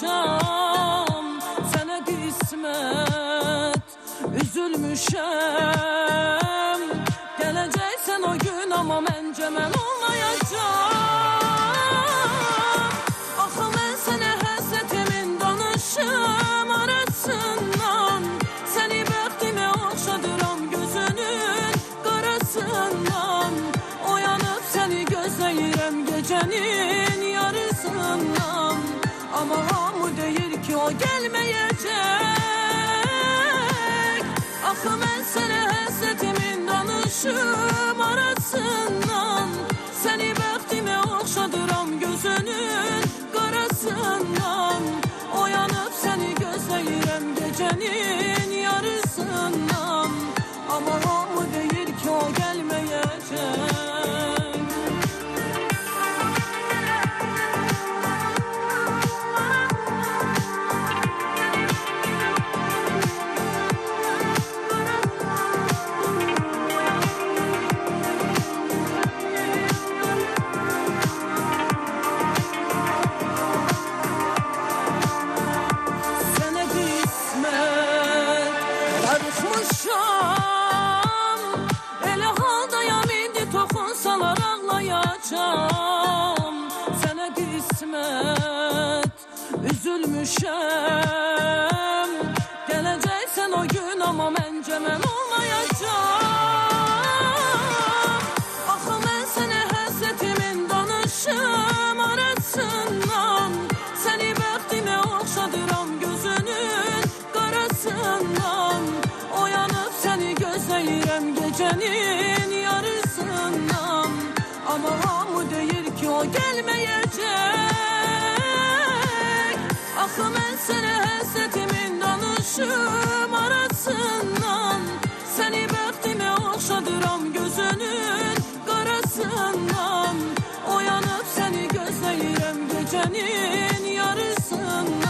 ağlayacağım. Sana kısmet üzülmüşem. Geleceksen o gün ama məncə mən olmayacağım. Axı mən sənə həsrətimin danışım arasından. Səni bəxtimə oxşadıram gözünün qarasından. Oyanıb səni gözləyirəm gecənin yarısından. Ama hamı deyir ki o gelmeyecek. Axı mən sənə həsrətimin danışım arasından. Səni bəxtimə oxşadıram gözünün qarasından. Oyanıb səni gözləyirəm gecənin yarısından. Ama hamı deyir ki o gelmeyecek. Elə haldayam indi toxunsalar ağlayacağım. Sənə qismət üzülmüşəm. Gələcəksən o gün ama məncə mən olmayacağım. Axı mən sənə həsrətimin danışım arasından. Səni bəxtimə oxşadıram gözünün qarasından. Oyanıb səni gözləyirəm gecənin yarısından. Ama hamı deyir ki o gelmeyecek. Axı mən sənə həsrətimin danışım arasından. Səni bəxtimə oxşadıram gözünün qarasından. Oyanıb səni gözləyirəm gecənin yarısından.